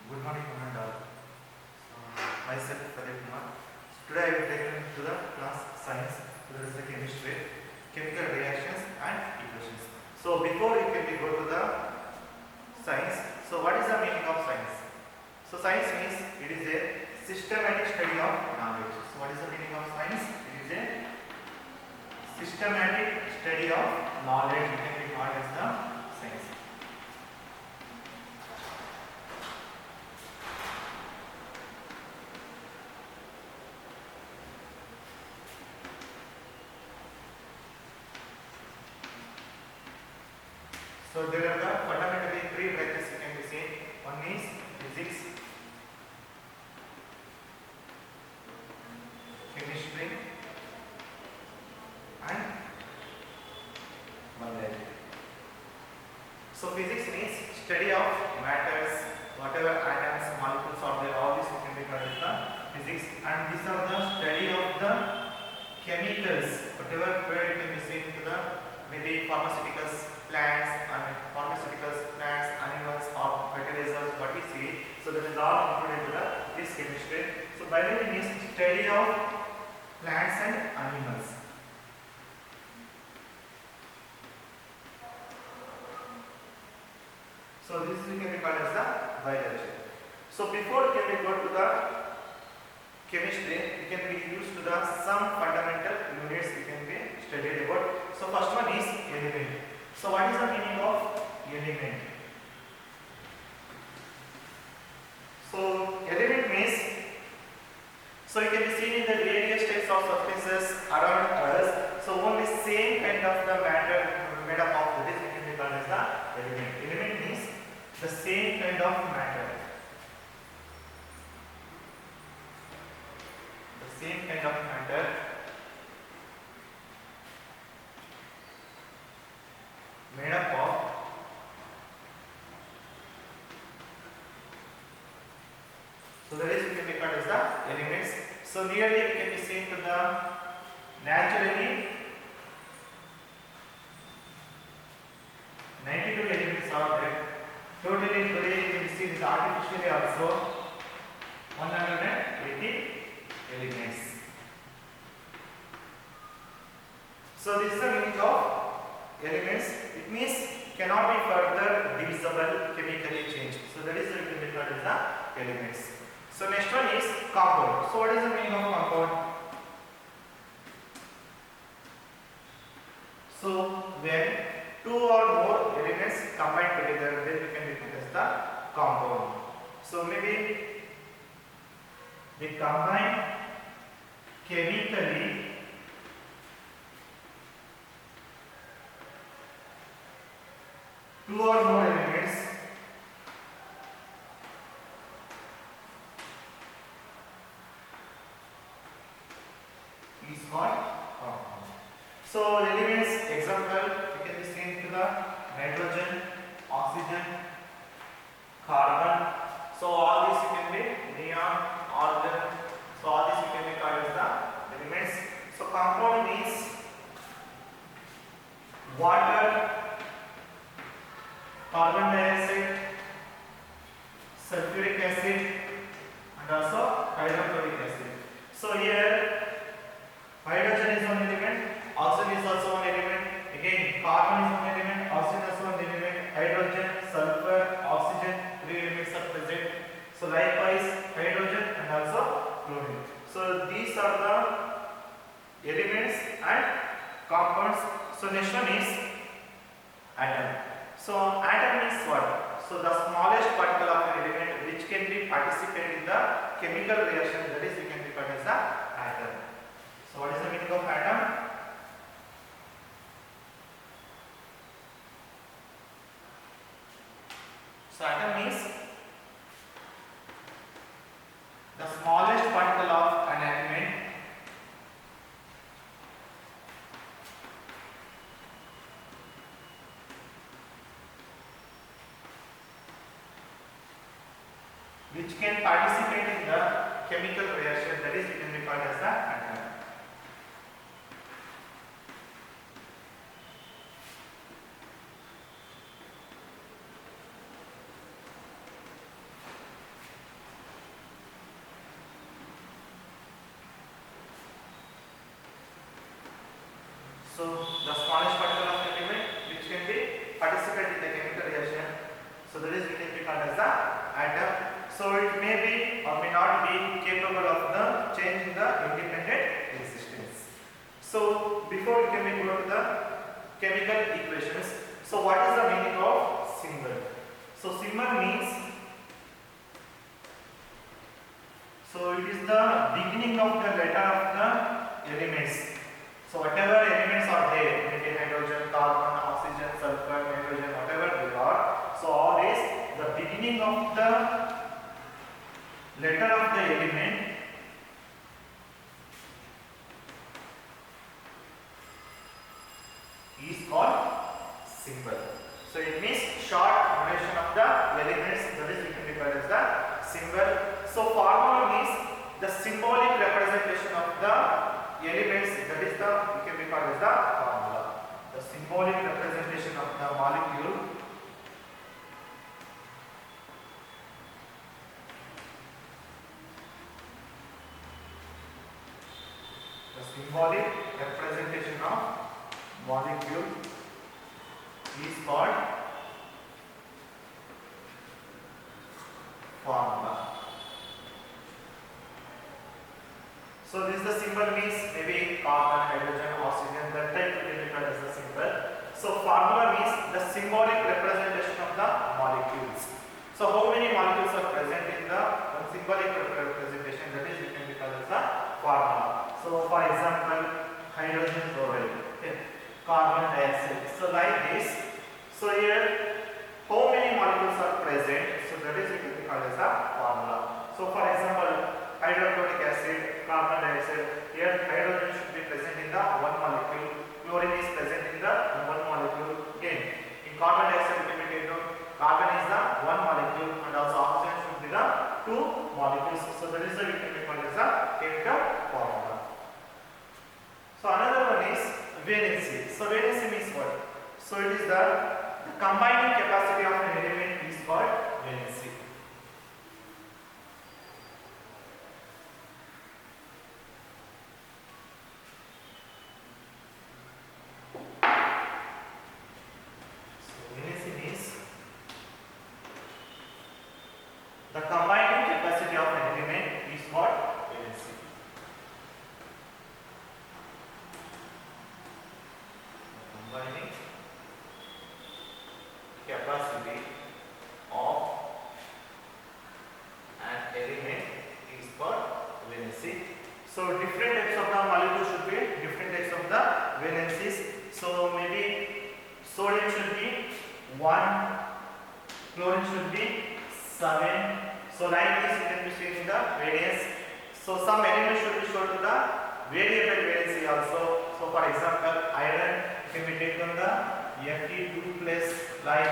Good morning, one and all. Myself, Pradeep Kumar. Today I will take you to the class science, that is the chemistry, chemical reactions and equations. So before we go to the science, so what is the meaning of science? So science means it is a systematic study of knowledge. So what is the meaning of science? It is a systematic study of knowledge. It can be called as the science. So there are the fundamentally three branches you can be seen. One is physics, chemistry and biology. So physics means study of matters, whatever atoms, molecules are there, all this can be called as the physics. And these are the study of the chemicals, whatever where you can be seen to the maybe pharmaceuticals, plants, animals or fertilizers, what we see. So that is all included to this chemistry. So biology means study of plants and animals. So this we can be called as the biology. So before we can go to the chemistry, we can be used to the some fundamental units we can be studied about. So first one is element. So what is the meaning of element? So element means, so you can be seen in the various types of substances around us. So only same kind of the matter made up of this we can be called as the element. Element means the same kind of matter. The same kind of matter made up of so that is we can be called as the elements. So nearly we can be seen to the naturally 92 elements are there. Totally today you can see this artificially also 180 elements. So this is the meaning of elements. It means cannot be further divisible, chemically changed. So that is what we can be called as the elements. So next one is compound. So what is the meaning of compound? So when two or more elements combine together, then we can be called as the compound. So maybe they combine chemically two or more elements is what compound. So elements example you can be seen to the nitrogen, oxygen, carbon. So all these you can be neon, argon. So all these you can be called as the elements. So compound means water, carbon dioxide, sulfuric acid and also hydrochloric acid. So here hydrogen is one element, oxygen is also one element, again carbon is one element, oxygen is one element, hydrogen, sulfur, oxygen, three elements are present. So likewise hydrogen and also chlorine. So these are the elements and compounds. So next one is atom. So atom means what? So the smallest particle of an element which can be participate in the chemical reaction, that is we can be called as the atom. So what is the meaning of atom? So atom means the smallest particle of an element which can participate in the chemical reaction, that is we can be called as the atom. So the smallest particle of element which can be participate in the chemical reaction. So that is we can be called as the atom. So it may be or may not be capable of the change in the independent existence. So before we can go to the chemical equations. So what is the meaning of symbol? So symbol means, so it is the beginning of the letter of the elements. So whatever elements are there, maybe hydrogen, carbon, oxygen, sulfur, nitrogen, whatever they are, so all is the beginning of the letter of the element is called symbol. So it means short duration of the elements, that is we can be called as the symbol. So formula means the symbolic representation of the elements, that is the we can be called as the formula. The symbolic representation of the molecule symbolic representation of molecule is called formula. So this is the symbol means maybe carbon, hydrogen, oxygen, that type of chemical is the symbol. So formula means the symbolic representation of the molecules. So how many molecules are present in the symbolic representation, that is we can be called as the formula. So for example, hydrogen chloride, okay, carbon dioxide. So like this. So here how many molecules are present, so that is we can be called as a formula. So for example, hydrochloric acid, carbon dioxide, here hydrogen should be present in the one molecule, chlorine is present in the one molecule. Again, in carbon dioxide we can take note, carbon is the one molecule and also oxygen should be the two molecules. So that is the we can be called as a chemical formula. So another one is valency. So valency means what? So it is the combining capacity of an element is called valency. The combining capacity of an element is called valency. Combining capacity of an element is called valency. So different types of the molecules should be different types of the valencies. So maybe sodium should be 1, chlorine should be 7. So like this you can be seen in the variance. So some elements should be shown to the variable valency also. So for example, iron can be taken the Fe2 plus, like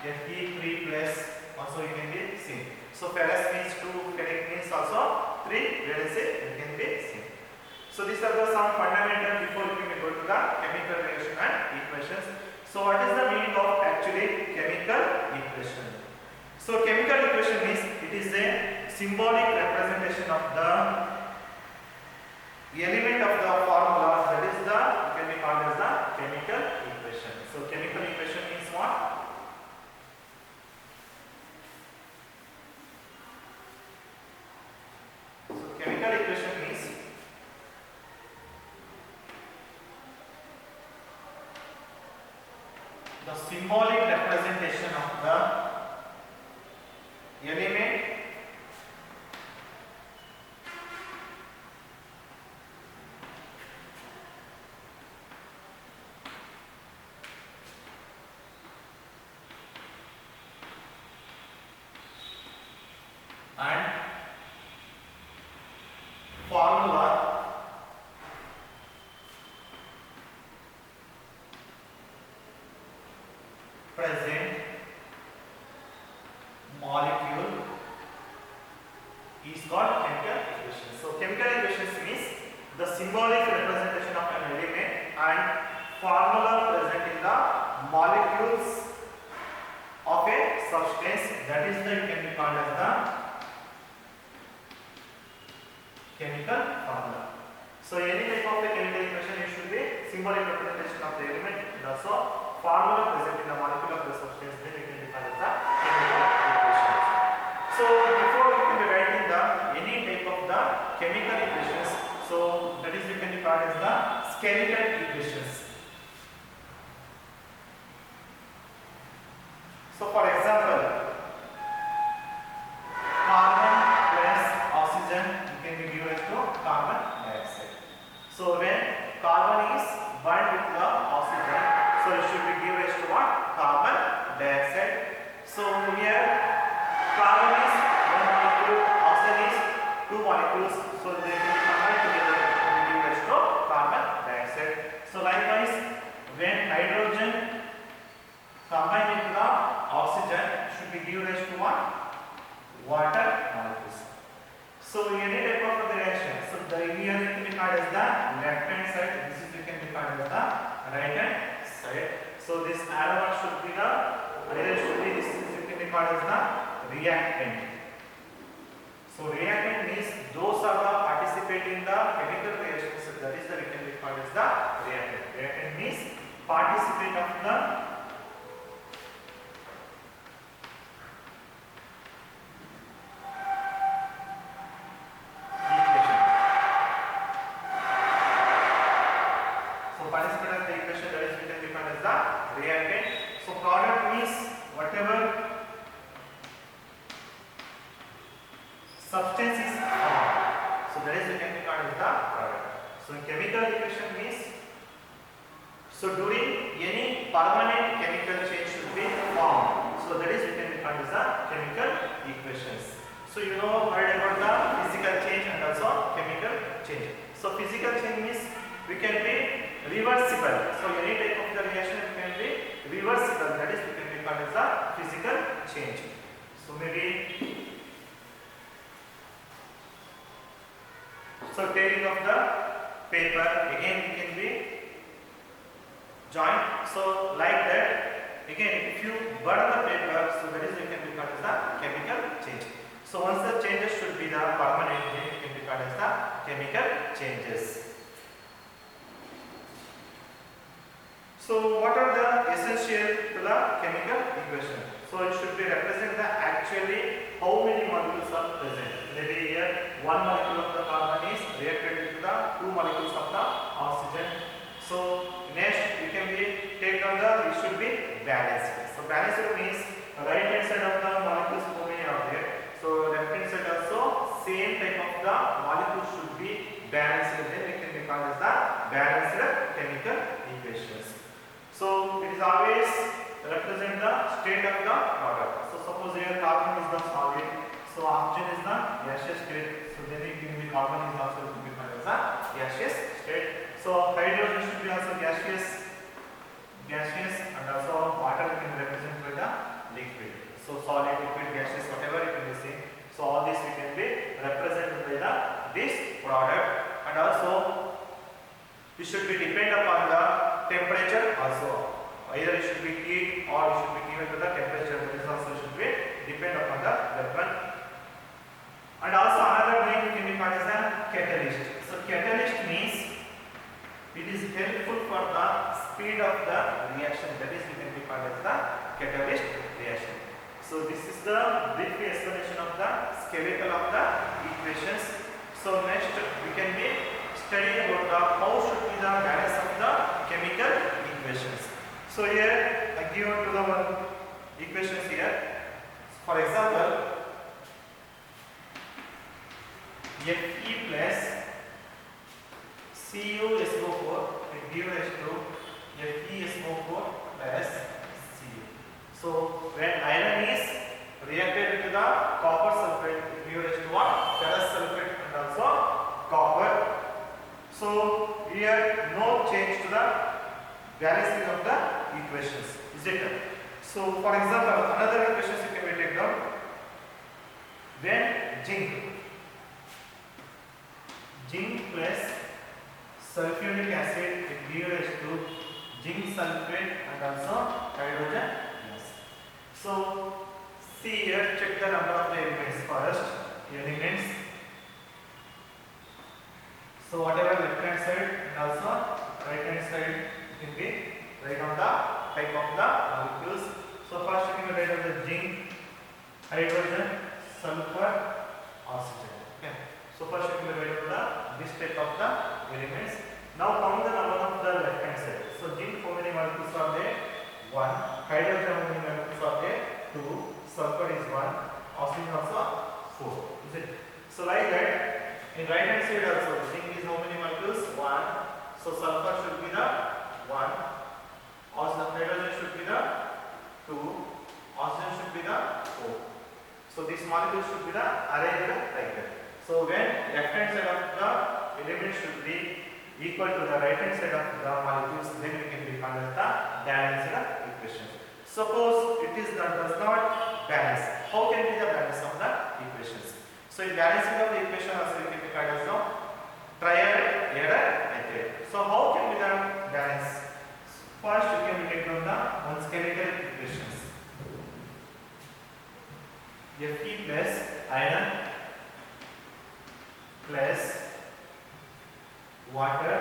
Fe3 plus also you can be seen. So ferrous means 2, ferric means also 3 valency you can be seen. So these are the some fundamental before you can go to the chemical reaction and equations. So what is the meaning of actually chemical equation? So chemical equation means it is a symbolic representation of the element of the formula, that is the can be called as the chemical equation. So chemical equation means what? So chemical equation means the symbolic representation of the element and formula present molecule is called chemical equation. So chemical equations means the symbolic representation of an element and formula present in the molecules of a substance, that is the can be called as the chemical formula. So any type of the chemical equation it should be symbolic representation of the element and also formula present in the molecule of the substance, then we can define as the chemical equations. So before we can be writing the any type of the chemical equations, so that is we can define as the skeletal equations. So for example, carbon plus oxygen can be given to carbon dioxide. So when carbon is burned with the oxygen, so it should be given to what? Carbon dioxide. So here carbon is one molecule, oxygen is two molecules, so they can be combined together to be given to carbon dioxide. So likewise, when hydrogen combined with the oxygen should be given to what? Water molecules. So any type of the reaction, so the here it can be called as the left hand side, this is we can be called as the right hand side. So this arrow should be the either should be this is we can be called as the reactant. So reactant means those are the participating in the chemical reactions, so that is the we can be called as the reactant. Reactant means participate of the substance is formed. So that is we can be called as the product. So chemical equation means, so during any permanent chemical change should be formed. So that is we can be called as the chemical equations. So you know heard about the physical change and also chemical change. So physical change means we can be reversible. So any type of the reaction can be reversible. That is we can be called as the physical change. So maybe so tearing of the paper again it can be joint. So like that again if you burn the paper, so that is it can be called as the chemical change. So once the changes should be the permanent, then it can be called as the chemical changes. So what are the essential to the chemical equation? So it should be represent the actually how many molecules are present. Maybe here one molecule of the carbon is reacted with the two molecules of the oxygen. So next we can be take on the it should be balanced. So balanced means right hand side of the molecules how many are there. So left hand side also same type of the molecules should be balanced. Then we can be called as the balanced chemical equations. So it is always represent the state of the product. So suppose here carbon is the solid, so oxygen is the gaseous state. So then it can be carbon is also to be called as the gaseous state. So hydrogen should be also gaseous, and also water can be represented by the liquid. So solid, liquid, gaseous, whatever it can be seen. So all this we can be represented by the this product, and also it should be depend upon the temperature also. Either it should be heat or it should be given to the temperature. That is also should be depend upon the weapon. And also another name can be called as the catalyst. So catalyst means it is helpful for the speed of the reaction. That is we can be called as the catalyst reaction. So this is the brief explanation of the skeletal of the equations. So next we can be studying about the how should be the balance of the chemical equations. So here I give to the one equations here. For example, Fe plus CuSO4 will give us to FeSO4 plus Cu. So when iron is reacted with the copper sulfate, it gives us to what? Ferrous sulfate and also copper. So here no change to the balancing of the equations, is it? So for example, another equations you can take down. When zinc plus sulfuric acid it gives us to zinc sulfate and also hydrogen gas. So see here, check the number of the elements first. Elements. So whatever left hand side and also right hand side can be write on the type of the molecules. So first you can write on the zinc, hydrogen, sulfur, oxygen. Okay. So first you can write on the this type of the elements. Now count the number of the left hand side. So zinc, how many molecules are there? 1. Hydrogen, how many molecules are there? 2. Sulfur is 1. Oxygen also 4. Is it? So like that, in right hand side also, zinc is how many molecules? 1. So sulfur should be the 1. Also hydrogen should be the 2. Oxygen should be the 4. So this molecule should be the arranged like that. So when left hand side of the element should be equal to the right hand side of the molecules, then we can be called as the balanced equation. Suppose it is does not balance. How can be the balance of the equations? So in balancing of the equation also we can be called as the trial error method. So how can be the balance? First you can take down the one chemical equations. Fe plus iron plus water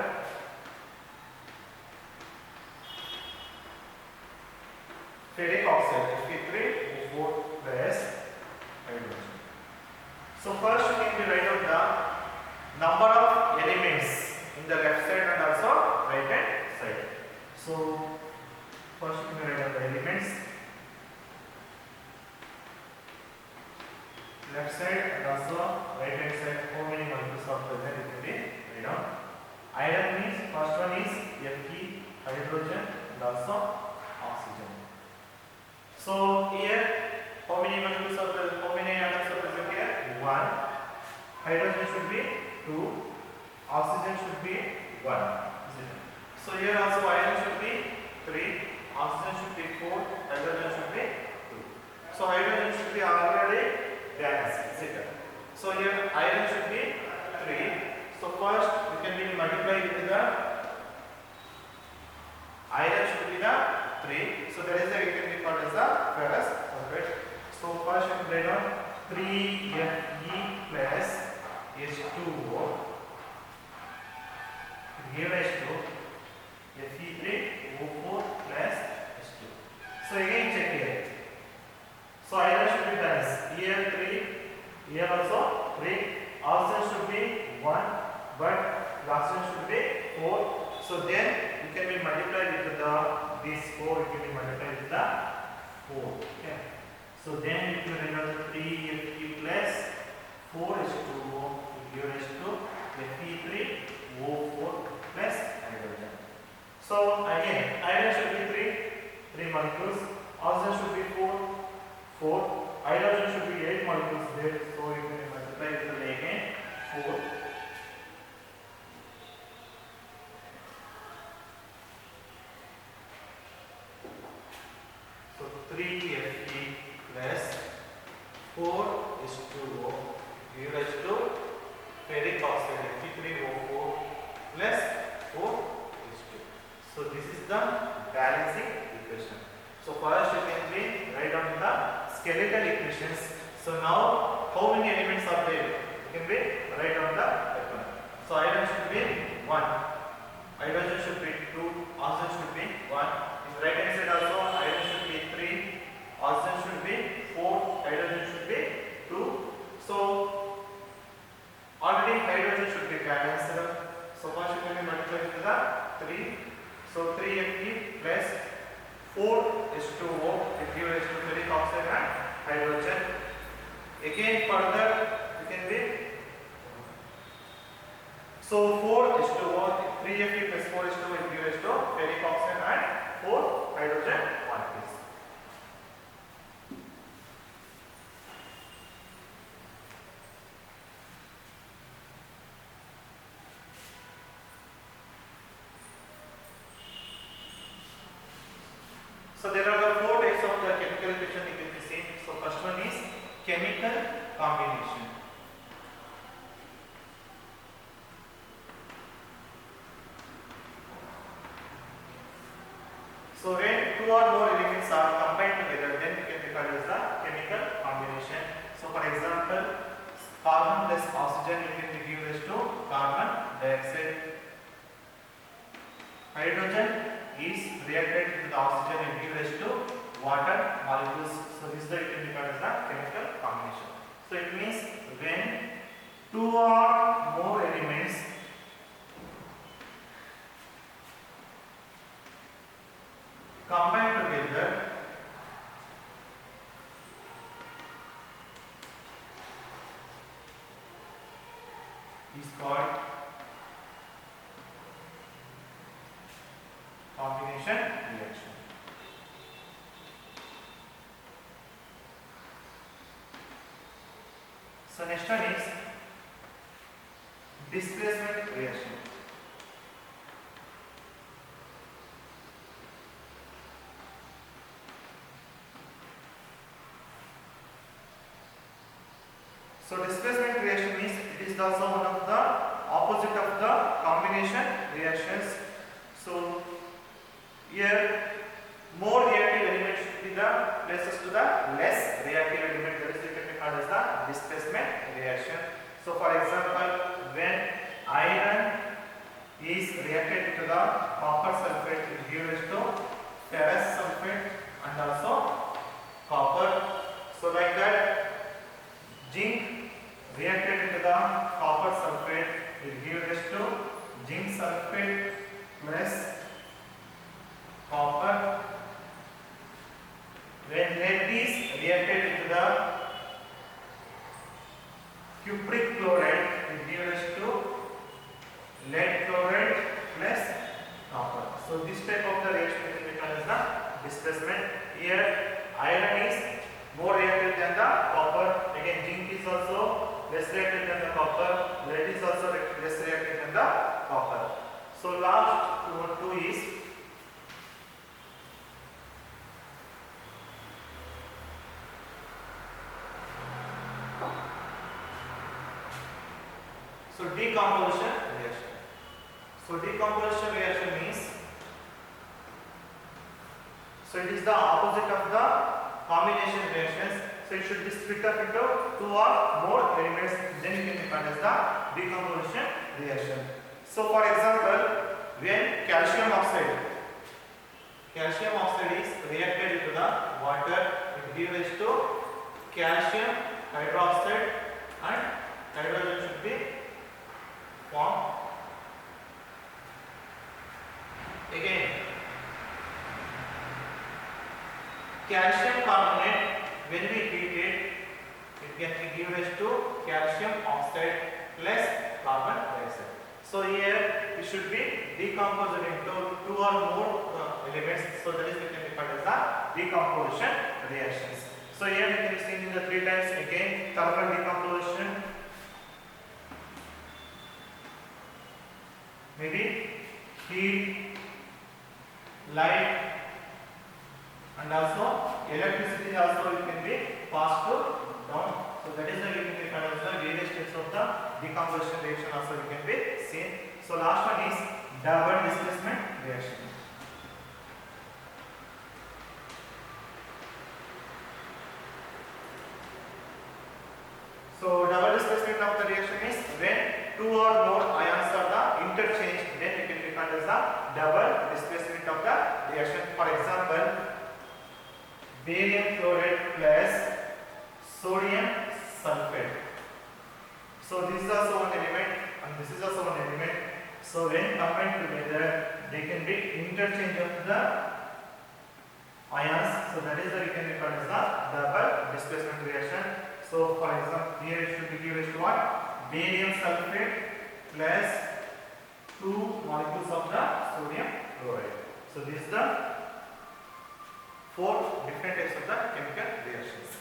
ferric oxide Fe3O4 plus hydrogen. So first you can be write out the number of elements in the left side and also right hand side. So first you can write out the elements left side and also right hand side. How many molecules are present? It can be written down. Iron means first one is Fe, hydrogen and also oxygen. So here how many molecules are present? How many atoms are present here? 1. Hydrogen should be 2. Oxygen should be 1. So here also iron should be 3. Oxygen should be 4. Hydrogen should be 2. So hydrogen should be already balanced. So here iron should be 3. So first we can be multiply with the iron should be the 3. So that is the we can be called as the ferrous sulfate. So first we can write down 3Fe plus H2O. Give us to Fe3O4 plus H2. So again check here. So iron should be balanced. Here 3, here also 3. Oxygen should be 1, but oxygen should be 4. So then you can be multiplied with the this 4. You can be multiplied with the 4. Okay. So then you can write 3Fe plus 4H2O give us to Fe3O4 plus hydrogen. So again iron should be 3 molecules. Oxygen should be 4. Hydrogen should be 8 molecules there. So you can multiply with the again 4. So 3Fe plus 4H2O give us to ferric oxide Fe3O4 plus 4H2. So this is the balancing equation. So first you can be write down the skeletal equations. So now how many elements are there? You can be write down the one. So iron should be 1. Hydrogen should be 2. Oxygen should be 1. In right hand side also iron should be 3. Oxygen should be 4. Hydrogen should be 2. So already hydrogen should be balanced. So first you can be multiplied with the 3. So 3Fe plus 4H2O it gives us to ferric oxide and hydrogen. Again further you can be so 4H2O 3Fe plus 4H2O it gives us to ferric oxide and 4 hydrogen molecules. So there are the 4 types of the chemical equation you can be seen. So first one is chemical combination. So when 2 or more elements are combined together, then we can be called as the chemical combination. So for example, carbon plus oxygen you can be given raised to carbon dioxide. Hydrogen is reacted with the oxygen and give rise to water molecules. So this is the it can be called as the chemical combination. So it means when two or more elements combine together is called combination reaction. So next one is displacement reaction. So displacement reaction means it is also one of the opposite of the combination reactions. So here more reactive element should be the places to the less reactive element, that is typically called as the displacement reaction. So for example, when iron is reacted to the copper sulfate, it gives to ferrous sulfate and also copper. So like that, zinc reacted into the copper sulfate, it gives to zinc sulfate plus copper. When lead is reacted into the cupric chloride, it gives to lead chloride plus copper. So this type of the reaction can be called as the displacement. Here iron is more reactive than the copper. Again, zinc is also less reactive than the copper. Lead is also less reactive than the copper. So last two is decomposition reaction. So decomposition reaction means, so it is the opposite of the combination reactions. So it should be split up into two or more elements, then you can be called as the decomposition reaction. So for example, when calcium oxide is reacted into the water, it gives to calcium hydroxide and hydrogen should be formed. Again, calcium carbonate, when we heat it can be given to calcium oxide plus carbon dioxide. So here it should be decomposed into two or more elements. So that is we can be called as the decomposition reactions. So here we can be seen in the three times again: thermal decomposition, maybe heat, light, and also electricity also it can be passed down. So that is the we can be called as the various steps of the decomposition reaction also we can be seen. So last one is double displacement reaction. So double displacement of the reaction is when two or more ions are the interchange, then it can be called as the double displacement of the reaction. For example, barium chloride plus sodium sulfate. So this is also one element and this is also one element. So when combined together, they can be interchange of the ions. So that is the we can be called as the double displacement reaction. So for example, here it should be given to what? Barium sulfate plus 2 molecules of the sodium chloride. So this is the 4 different types of the chemical reactions.